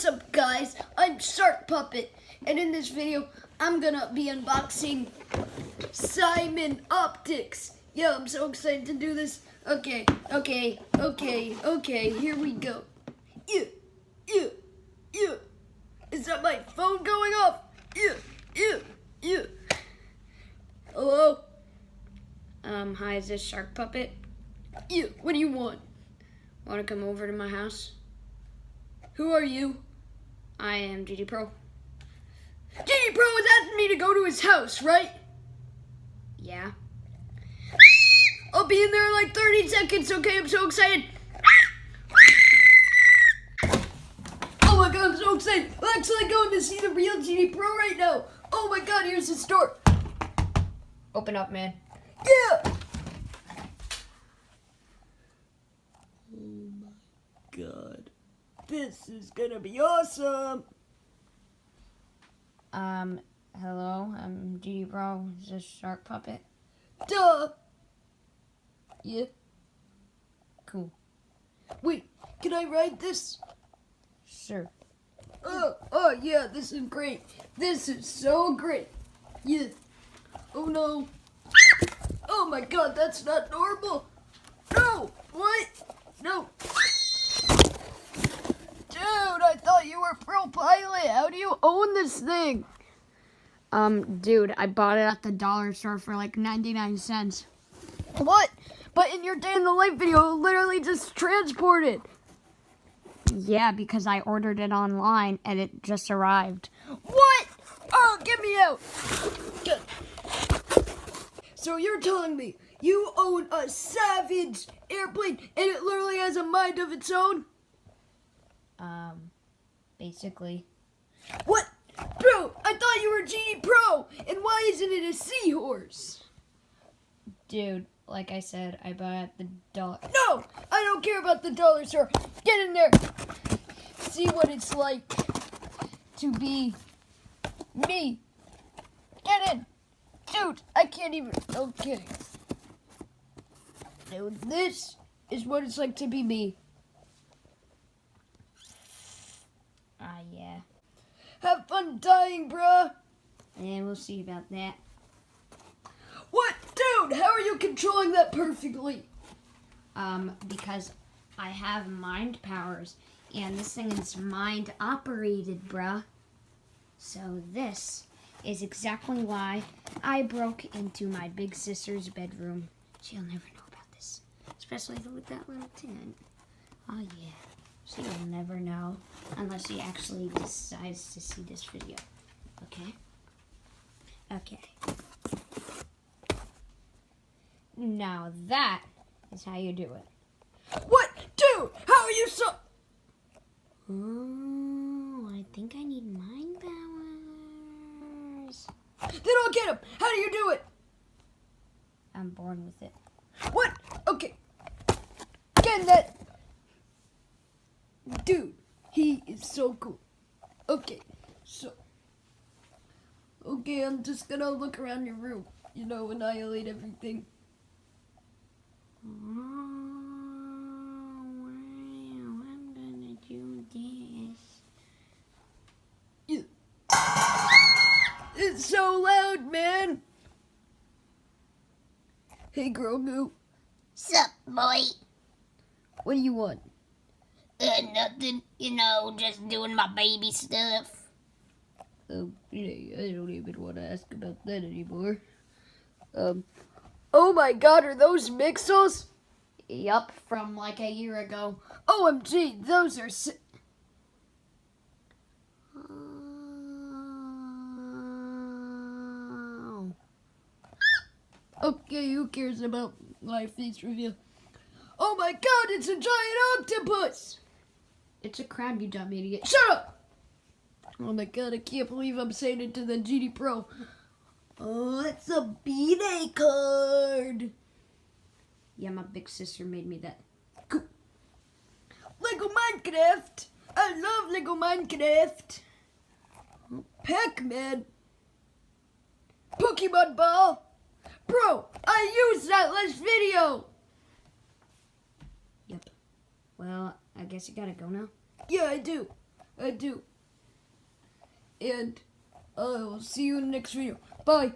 What's up, guys? I'm Shark Puppet, and in this video, I'm gonna be unboxing Simon Optics. Yeah, I'm so excited to do this. Okay, here we go. Yeah. Is that my phone going off? Yeah. Hello? Hi, is this Shark Puppet? Yeah, what do you want? Want to come over to my house? Who are you? I am gdpro. gdpro was asking me to go to his house, right? Yeah. I'll be in there in like 30 seconds, okay? I'm so excited. Oh my god, I'm so excited. I'm actually going to see the real gdpro right now. Oh my god, here's his door. Open up, man. Yeah! Oh my god. This is gonna be awesome. Hello, I'm gdpro. Is this Shark Puppet? Duh. Yeah. Cool. Wait, can I ride this? Sure. Oh yeah, this is great. This is so great. Yeah. Oh no. Oh my god, that's not normal. No, what? No. Dude, I thought you were pro pilot. How do you own this thing? Dude, I bought it at the dollar store for like 99 cents. What? But in your day in the life video, it literally just transported. Yeah, because I ordered it online and it just arrived. What? Oh, get me out. Good. So you're telling me you own a savage airplane and it literally has a mind of its own? Basically. What? Bro, I thought you were gdpro, and why isn't it a seahorse? Dude, like I said, I bought it at the dollar... No, I don't care about the dollar store. Get in there. See what it's like to be me. Get in. Dude, I can't even... Okay. Dude, this is what it's like to be me. Yeah. Have fun dying, bruh. And we'll see about that. What? Dude, how are you controlling that perfectly? Because I have mind powers, and this thing is mind operated, bruh. So this is exactly why I broke into my big sister's bedroom. She'll never know about this, especially with that little tent. Oh yeah, she'll never know unless she actually decides to see this video. Okay? Okay. Now that is how you do it. What? Dude, how are you so... Oh, I think I need mind powers. Then I'll get him. How do you do it? I'm born with it. What? Okay. Get that. Dude, he is so cool. Okay, so. Okay, I'm just gonna look around your room. You know, annihilate everything. Oh, wow, I'm gonna do this. Yeah. It's so loud, man. Hey, Grogu. Sup, boy? What do you want? Nothing. You know, just doing my baby stuff. Okay, I don't even want to ask about that anymore. Oh my god, are those Mixels? Yup, from like a year ago. OMG, those are Oh. Okay, who cares about my face reveal? Oh my god, it's a giant octopus! It's a crab, you dumb idiot. Shut up! Oh my god, I can't believe I'm saying it to the gdpro. Oh, it's a B-Day card. Yeah, my big sister made me that. Cool. Lego Minecraft. I love Lego Minecraft. Pac-Man. Pokemon Ball. Bro, I used that last video. Yep. Well, I guess you gotta go now. Yeah, I do. I do. And I'll see you in the next video. Bye.